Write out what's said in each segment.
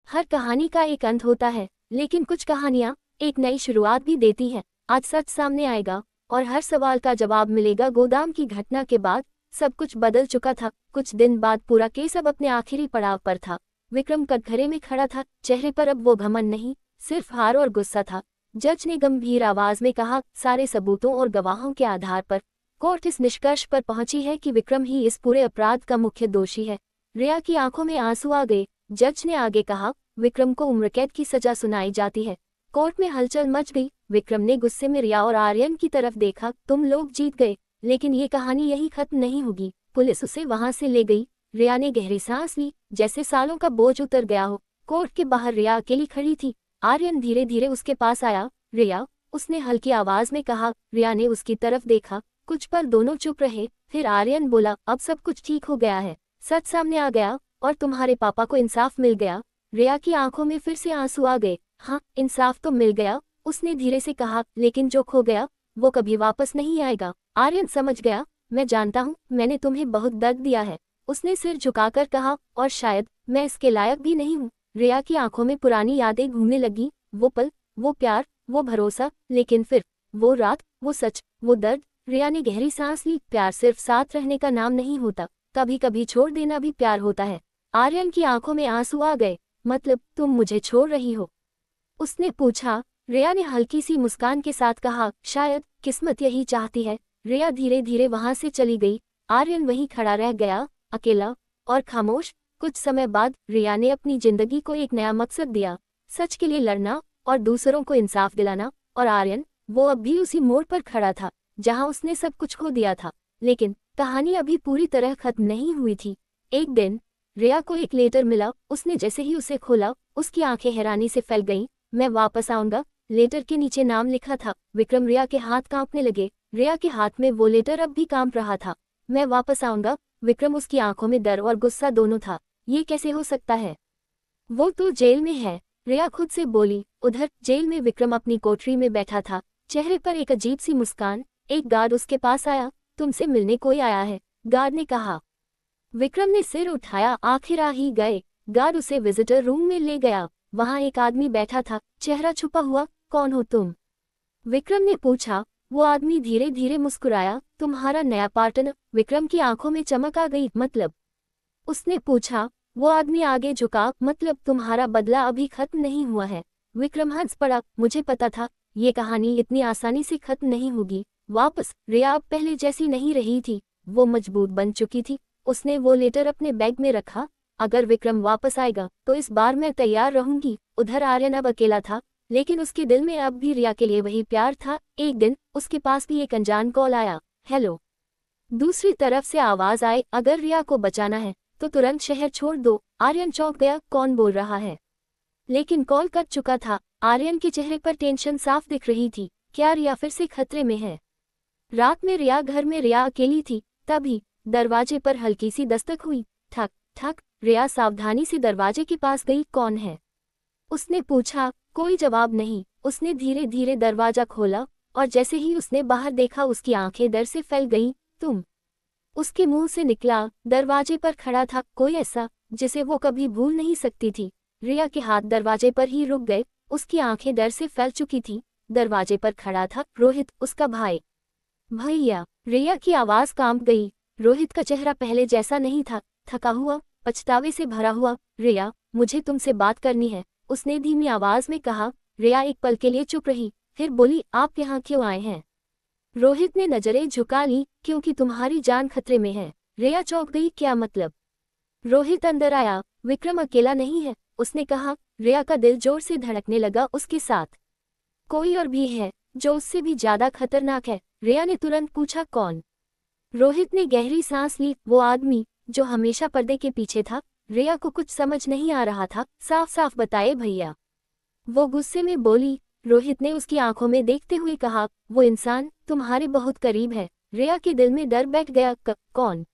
हर कहानी का एक अंत होता है, लेकिन कुछ कहानियाँ एक नई शुरुआत भी देती हैं। आज सच सामने आएगा और हर सवाल का जवाब मिलेगा। गोदाम की घटना के बाद सब कुछ बदल चुका था। कुछ दिन बाद पूरा केस अब अपने आखिरी पड़ाव पर था। विक्रम कटघरे में खड़ा था, चेहरे पर अब वो घमंड नहीं, सिर्फ हार और गुस्सा था। जज ने गंभीर आवाज में कहा, सारे सबूतों और गवाहों के आधार पर कोर्ट इस निष्कर्ष पर पहुंची है कि विक्रम ही इस पूरे अपराध का मुख्य दोषी है। रिया की आंखों में आंसू आ गए। जज ने आगे कहा, विक्रम को उम्रकैद की सजा सुनाई जाती है। कोर्ट में हलचल मच गई। विक्रम ने गुस्से में रिया और आर्यन की तरफ देखा, तुम लोग जीत गए, लेकिन ये कहानी यही खत्म नहीं होगी। पुलिस उसे वहां से ले गई। रिया ने गहरी सांस ली, जैसे सालों का बोझ उतर गया हो। कोर्ट के बाहर रिया अकेली खड़ी थी। आर्यन धीरे धीरे उसके पास आया। रिया, उसने हल्की आवाज में कहा। रिया ने उसकी तरफ देखा। कुछ पल दोनों चुप रहे, फिर आर्यन बोला, अब सब कुछ ठीक हो गया है, सच सामने आ गया और तुम्हारे पापा को इंसाफ मिल गया। रिया की आंखों में फिर से आंसू आ गए। हाँ, इंसाफ तो मिल गया, उसने धीरे से कहा, लेकिन जो खो गया वो कभी वापस नहीं आएगा। आर्यन समझ गया, मैं जानता हूँ, मैंने तुम्हें बहुत दर्द दिया है, उसने सिर झुकाकर कहा, और शायद मैं इसके लायक भी नहीं हूँ। रिया की आंखों में पुरानी यादें घूमने लगी। वो पल, वो प्यार, वो भरोसा, लेकिन फिर वो रात, वो सच, वो दर्द। रिया ने गहरी सांस ली। प्यार सिर्फ साथ रहने का नाम नहीं होता, कभी कभी छोड़ देना भी प्यार होता है। आर्यन की आंखों में आंसू आ गए। मतलब तुम मुझे छोड़ रही हो, उसने पूछा। रिया ने हल्की सी मुस्कान के साथ कहा, शायद किस्मत यही चाहती है। रिया धीरे धीरे वहां से चली गई। आर्यन वहीं खड़ा रह गया, अकेला और खामोश। कुछ समय बाद रिया ने अपनी जिंदगी को एक नया मकसद दिया, सच के लिए लड़ना और दूसरों को इंसाफ दिलाना। और आर्यन, वो अब भी उसी मोड़ पर खड़ा था जहां उसने सब कुछ खो दिया था। लेकिन कहानी अभी पूरी तरह खत्म नहीं हुई थी। एक दिन रिया को एक लेटर मिला। उसने जैसे ही उसे खोला, उसकी आंखें हैरानी से फैल गईं। मैं वापस आऊंगा, लेटर के नीचे नाम लिखा था। विक्रम। रिया के हाथ कांपने लगे। रिया के हाथ में वो लेटर अब भी कांप रहा था। मैं वापस आऊंगा, विक्रम। उसकी आंखों में डर और गुस्सा दोनों था। ये कैसे हो सकता है, वो तो जेल में है, रिया खुद से बोली। उधर जेल में विक्रम अपनी कोठरी में बैठा था, चेहरे पर एक अजीब सी मुस्कान। एक गार्ड उसके पास आया। तुमसे मिलने कोई आया है, गार्ड ने कहा। विक्रम ने सिर उठाया। आखिर आ ही गए। गार्ड उसे विजिटर रूम में ले गया। वहां एक आदमी बैठा था, चेहरा छुपा हुआ। कौन हो तुम, विक्रम ने पूछा। वो आदमी धीरे धीरे मुस्कुराया। तुम्हारा नया पार्टनर। विक्रम की आंखों में चमक आ गई। मतलब, उसने पूछा। वो आदमी आगे झुका। मतलब तुम्हारा बदला अभी खत्म नहीं हुआ है। विक्रम हंस पड़ा। मुझे पता था ये कहानी इतनी आसानी से खत्म नहीं होगी। वापस रिया अब पहले जैसी नहीं रही थी, वो मजबूत बन चुकी थी। उसने वो लेटर अपने बैग में रखा। अगर विक्रम वापस आएगा तो इस बार मैं तैयार रहूंगी। उधर आर्यन अब अकेला था, लेकिन उसके दिल में अब भी रिया के लिए वही प्यार था। एक दिन उसके पास भी एक अनजान कॉल आया। हेलो। दूसरी तरफ से आवाज आई, अगर रिया को बचाना है तो तुरंत शहर छोड़ दो। आर्यन चौंक गया, कौन बोल रहा है? लेकिन कॉल कट चुका था। आर्यन के चेहरे पर टेंशन साफ दिख रही थी। क्या रिया फिर से खतरे में है? रात में रिया घर में रिया अकेली थी। तभी दरवाजे पर हल्की सी दस्तक हुई। ठक ठक। रिया सावधानी से दरवाजे के पास गई। कौन है, उसने पूछा। कोई जवाब नहीं। उसने धीरे धीरे दरवाजा खोला और जैसे ही उसने बाहर देखा, उसकी आंखें डर से फैल गईं। तुम, उसके मुंह से निकला। दरवाजे पर खड़ा था कोई ऐसा जिसे वो कभी भूल नहीं सकती थी। रिया के हाथ दरवाजे पर ही रुक गए। उसकी आंखें डर से फैल चुकी थीं। दरवाजे पर खड़ा था रोहित, उसका भाई। भैया, रिया की आवाज कांप गई। रोहित का चेहरा पहले जैसा नहीं था, थका हुआ, पछतावे से भरा हुआ। रिया, मुझे तुमसे बात करनी है, उसने धीमी आवाज में कहा। रिया एक पल के लिए चुप रही, फिर बोली, आप यहाँ क्यों आए हैं? रोहित ने नजरें झुका ली। क्योंकि तुम्हारी जान खतरे में है। रिया चौंक गई। क्या मतलब? रोहित अंदर आया। विक्रम अकेला नहीं है, उसने कहा। रिया का दिल जोर से धड़कने लगा। उसके साथ कोई और भी है जो उससे भी ज्यादा खतरनाक है। रिया ने तुरंत पूछा, कौन? रोहित ने गहरी सांस ली। वो आदमी जो हमेशा पर्दे के पीछे था। रिया को कुछ समझ नहीं आ रहा था। साफ साफ बताए भैया, वो गुस्से में बोली। रोहित ने उसकी आंखों में देखते हुए कहा, वो इंसान तुम्हारे बहुत करीब है। रिया के दिल में डर बैठ गया। कौन,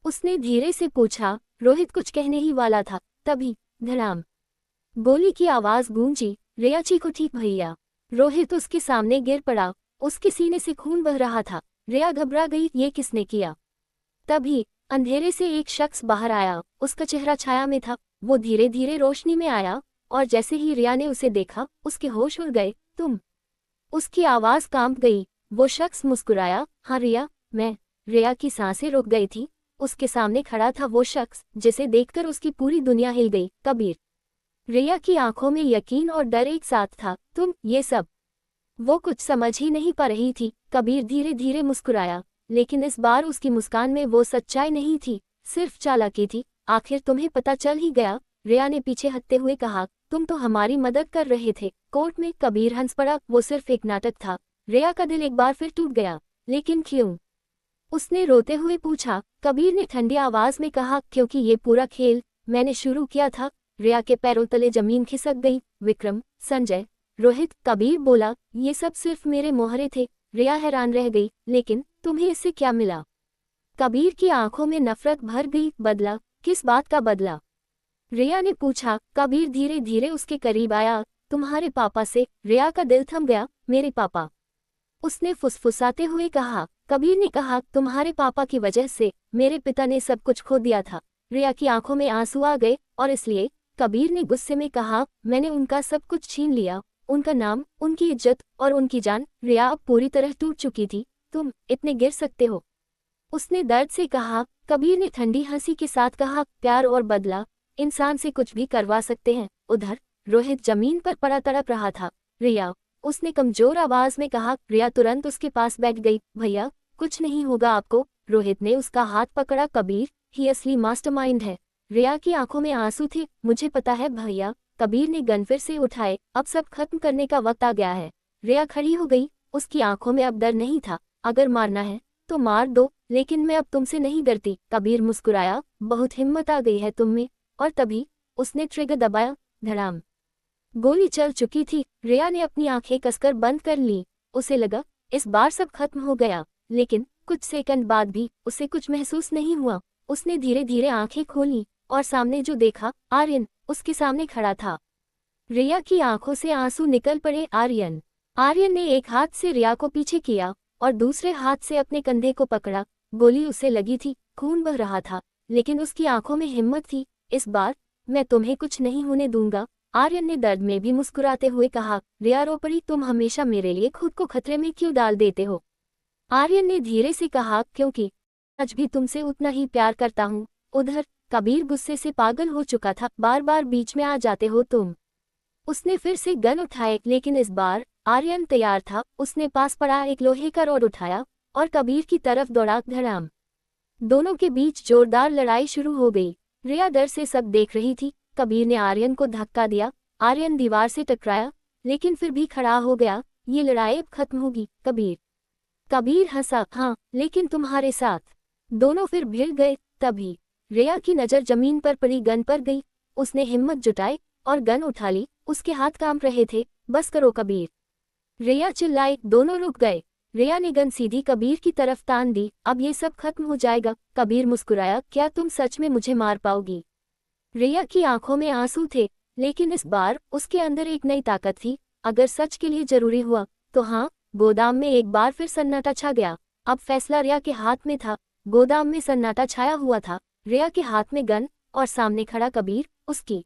उसने धीरे से पूछा। रोहित कुछ कहने ही वाला था, तभी धड़ाम, गोली की आवाज गूंजी। रिया चीखो, ठीक भैया। रोहित उसके सामने गिर पड़ा। उसके सीने से खून बह रहा था। रिया घबरा गई, ये किसने किया? तभी अंधेरे से एक शख्स बाहर आया। उसका चेहरा छाया में था। वो धीरे धीरे रोशनी में आया और जैसे ही रिया ने उसे देखा उसके होश उड़ गए। तुम? उसकी आवाज़ कांप गई। वो शख्स मुस्कुराया, हाँ रिया, मैं। रिया की सांसें रुक गई थी। उसके सामने खड़ा था वो शख्स जिसे देखकर उसकी पूरी दुनिया हिल गई, कबीर। रिया की आंखों में यकीन और डर एक साथ था। तुम, ये सब? वो कुछ समझ ही नहीं पा रही थी। कबीर धीरे धीरे मुस्कुराया, लेकिन इस बार उसकी मुस्कान में वो सच्चाई नहीं थी, सिर्फ चालाकी थी। आखिर तुम्हें पता चल ही गया, रिया ने पीछे हटते हुए कहा। तुम तो हमारी मदद कर रहे थे कोर्ट में। कबीर हंस पड़ा, वो सिर्फ एक नाटक था। रिया का दिल एक बार फिर टूट गया। लेकिन क्यों? उसने रोते हुए पूछा। कबीर ने ठंडी आवाज में कहा, क्योंकि ये पूरा खेल मैंने शुरू किया था। रिया के पैरों तले जमीन खिसक गई। विक्रम, संजय, रोहित, कबीर बोला, ये सब सिर्फ मेरे मोहरे थे। रिया हैरान रह गई, लेकिन तुम्हें इससे क्या मिला? कबीर की आंखों में नफरत भर गई। बदला? किस बात का बदला? रिया ने पूछा। कबीर धीरे धीरे उसके करीब आया। तुम्हारे पापा से। रिया का दिल थम गया। मेरे पापा? उसने फुसफुसाते हुए कहा। कबीर ने कहा, तुम्हारे पापा की वजह से मेरे पिता ने सब कुछ खो दिया था। रिया की आंखों में आंसू आ गए। और इसलिए? कबीर ने गुस्से में कहा, मैंने उनका सब कुछ छीन लिया, उनका नाम, उनकी इज्जत और उनकी जान। रिया अब पूरी तरह टूट चुकी थी। तुम इतने गिर सकते हो? उसने दर्द से कहा। कबीर ने ठंडी हंसी के साथ कहा, प्यार और बदला इंसान से कुछ भी करवा सकते हैं। उधर रोहित जमीन पर पड़ा तड़प रहा था। रिया, उसने कमजोर आवाज में कहा। रिया तुरंत उसके पास बैठ गई। भैया, कुछ नहीं होगा आपको। रोहित ने उसका हाथ पकड़ा। कबीर ही असली मास्टरमाइंड है। रिया की आंखों में आंसू थे। मुझे पता है भैया। कबीर ने गन फिर से उठाए। अब सब खत्म करने का वक्त आ गया है। रिया खड़ी हो गई। उसकी आंखों में अब डर नहीं था। अगर मारना है तो मार दो, लेकिन मैं अब तुमसे नहीं डरती। कबीर मुस्कुराया। बहुत हिम्मत आ गई है तुम में। और तभी उसने ट्रिगर दबाया। धड़ाम। गोली चल चुकी थी। रिया ने अपनी आंखें कसकर बंद कर ली। उसे लगा इस बार सब खत्म हो गया, लेकिन कुछ सेकंड बाद भी उसे कुछ महसूस नहीं हुआ। उसने धीरे धीरे आंखें खोली और सामने जो देखा, आर्यन उसके सामने खड़ा था। रिया की आंखों से आंसू निकल पड़े। आर्यन। आर्यन ने एक हाथ से रिया को पीछे किया और दूसरे हाथ से अपने कंधे को पकड़ा। गोली उसे लगी थी, खून बह रहा था, लेकिन उसकी आंखों में हिम्मत थी। इस बार मैं तुम्हें कुछ नहीं होने दूंगा। आर्यन ने दर्द में भी मुस्कुराते हुए कहा। रिया रो पड़ी। तुम हमेशा मेरे लिए खुद को खतरे में क्यों डाल देते हो? आर्यन ने धीरे से कहा, क्योंकि आज भी तुमसे उतना ही प्यार करता हूँ। उधर कबीर गुस्से से पागल हो चुका था। बार बार बीच में आ जाते हो तुम। उसने फिर से गन उठाए, लेकिन इस बार आर्यन तैयार था। उसने पास पड़ा एक लोहे का रॉड उठाया और कबीर की तरफ दौड़ा। धड़ाम। दोनों के बीच जोरदार लड़ाई शुरू हो गई। रिया डर से सब देख रही थी। कबीर ने आर्यन को धक्का दिया। आर्यन दीवार से टकराया, लेकिन फिर भी खड़ा हो गया। ये लड़ाई अब खत्म होगी कबीर। कबीर हंसा। हाँ, लेकिन तुम्हारे साथ। दोनों फिर भिड़ गए। तभी रिया की नज़र जमीन पर पड़ी गन पर गई। उसने हिम्मत जुटाई और गन उठा ली। उसके हाथ कांप रहे थे। बस करो कबीर, रिया चिल्लाई। दोनों रुक गए। रिया ने गन सीधी कबीर की तरफ तान दी। अब ये सब खत्म हो जाएगा। कबीर मुस्कुराया। क्या तुम सच में मुझे मार पाओगी? रिया की आंखों में आंसू थे, लेकिन इस बार उसके अंदर एक नई ताकत थी। अगर सच के लिए जरूरी हुआ तो हाँ। गोदाम में एक बार फिर सन्नाटा छा गया। अब फैसला रिया के हाथ में था। गोदाम में सन्नाटा छाया हुआ था। रिया के हाथ में गन और सामने खड़ा कबीर। उसकी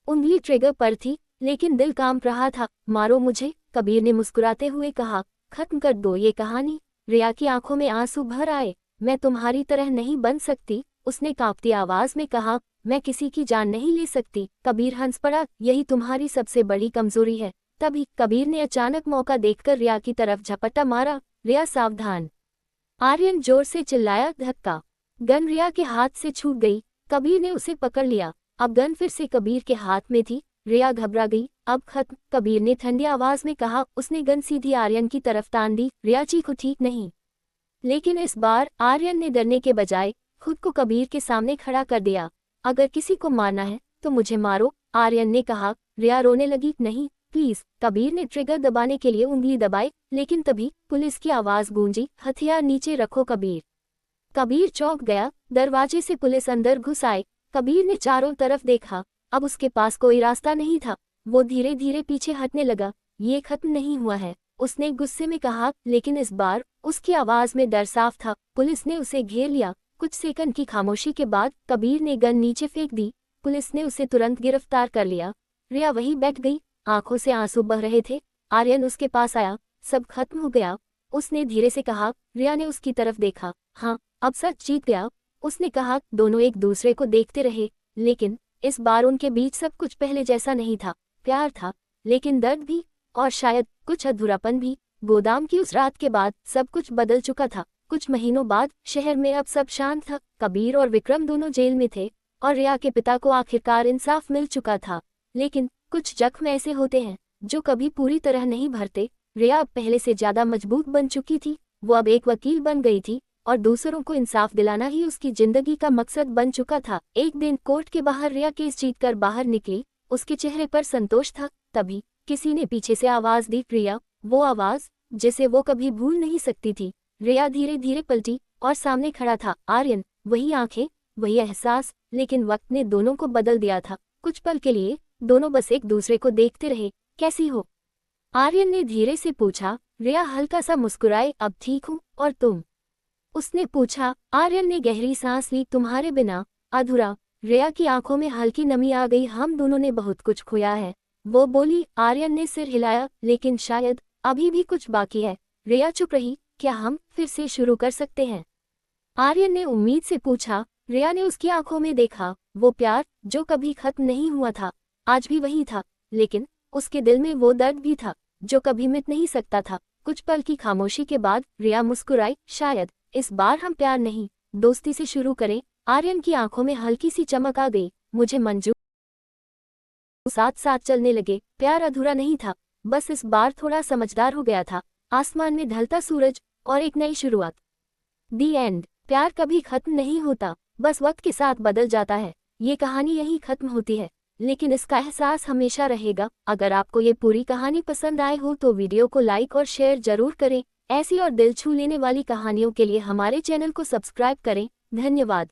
उंगली ट्रिगर पर थी, लेकिन दिल कांप रहा था। मारो मुझे, कबीर ने मुस्कुराते हुए कहा। खत्म कर दो ये कहानी। रिया की आंखों में आंसू भर आए। मैं तुम्हारी तरह नहीं बन सकती, उसने कांपती आवाज में कहा। मैं किसी की जान नहीं ले सकती। कबीर हंस पड़ा। यही तुम्हारी सबसे बड़ी कमजोरी है। तभी कबीर ने अचानक मौका देखकर रिया की तरफ झपट्टा मारा। रिया सावधान। आर्यन जोर से चिल्लाया। धक्का। गन रिया के हाथ से छूट गई। कबीर ने उसे पकड़ लिया। अब गन फिर से कबीर के हाथ में थी। रिया घबरा गई। अब खत्म, कबीर ने ठंडी आवाज में कहा। उसने गन सीधी आर्यन की तरफ तान दी। रिया चीखी। ठीक नहीं। लेकिन इस बार आर्यन ने डरने के बजाय खुद को कबीर के सामने खड़ा कर दिया। अगर किसी को मारना है तो मुझे मारो, आर्यन ने कहा। रिया रोने लगी। नहीं प्लीज। कबीर ने ट्रिगर दबाने के लिए उंगली दबाई, लेकिन तभी पुलिस की आवाज गूंजी। हथियार नीचे रखो कबीर। कबीर चौंक गया। दरवाजे से पुलिस अंदर घुस आए। कबीर ने चारों तरफ देखा। अब उसके पास कोई रास्ता नहीं था। वो धीरे धीरे पीछे हटने लगा। ये खत्म नहीं हुआ है, उसने गुस्से में कहा, लेकिन इस बार उसकी आवाज में डर साफ था। पुलिस ने उसे घेर लिया। कुछ सेकंड की खामोशी के बाद कबीर ने गन नीचे फेंक दी। पुलिस ने उसे तुरंत गिरफ्तार कर लिया। रिया वहीं बैठ गई, आंखों से आंसू बह रहे थे। आर्यन उसके पास आया। सब खत्म हो गया, उसने धीरे से कहा। रिया ने उसकी तरफ देखा। हाँ, अब सच जीत गया, उसने कहा। दोनों एक दूसरे को देखते रहे, लेकिन इस बार उनके बीच सब कुछ पहले जैसा नहीं था। प्यार था, लेकिन दर्द भी, और शायद कुछ अधूरापन भी। गोदाम की उस रात के बाद सब कुछ बदल चुका था। कुछ महीनों बाद शहर में अब सब शांत था। कबीर और विक्रम दोनों जेल में थे, और रिया के पिता को आखिरकार इंसाफ मिल चुका था। लेकिन कुछ जख्म ऐसे होते हैं जो कभी पूरी तरह नहीं भरते। रिया अब पहले से ज्यादा मजबूत बन चुकी थी। वो अब एक वकील बन गई थी, और दूसरों को इंसाफ दिलाना ही उसकी जिंदगी का मकसद बन चुका था। एक दिन कोर्ट के बाहर रिया केस जीतकर बाहर निकली। उसके चेहरे पर संतोष था। तभी किसी ने पीछे से आवाज दी, रिया। वो आवाज जिसे वो कभी भूल नहीं सकती थी। रिया धीरे धीरे पलटी, और सामने खड़ा था आर्यन। वही आंखें, वही एहसास, लेकिन वक्त ने दोनों को बदल दिया था। कुछ पल के लिए दोनों बस एक दूसरे को देखते रहे। कैसी हो? आर्यन ने धीरे से पूछा। रिया हल्का सा मुस्कुराए। अब ठीक हूँ, और तुम? उसने पूछा। आर्यन ने गहरी सांस ली। तुम्हारे बिना अधूरा। रिया की आंखों में हल्की नमी आ गई। हम दोनों ने बहुत कुछ खोया है, वो बोली। आर्यन ने सिर हिलाया। लेकिन शायद अभी भी कुछ बाकी है। रिया चुप रही। क्या हम फिर से शुरू कर सकते हैं? आर्यन ने उम्मीद से पूछा। रिया ने उसकी आंखों में देखा। वो प्यार जो कभी खत्म नहीं हुआ था, आज भी वही था, लेकिन उसके दिल में वो दर्द भी था जो कभी मिट नहीं सकता था। कुछ पल की खामोशी के बाद रिया मुस्कुराई। शायद इस बार हम प्यार नहीं, दोस्ती से शुरू करें। आर्यन की आंखों में हल्की सी चमक आ गई। मुझे मंजूर। साथ साथ चलने लगे। प्यार अधूरा नहीं था, बस इस बार थोड़ा समझदार हो गया था। आसमान में ढलता सूरज, और एक नई शुरुआत। दी एंड। प्यार कभी खत्म नहीं होता, बस वक्त के साथ बदल जाता है। ये कहानी यहीं खत्म होती है, लेकिन इसका एहसास हमेशा रहेगा। अगर आपको ये पूरी कहानी पसंद आए हो तो वीडियो को लाइक और शेयर जरूर करें। ऐसी और दिल छू लेने वाली कहानियों के लिए हमारे चैनल को सब्सक्राइब करें। धन्यवाद।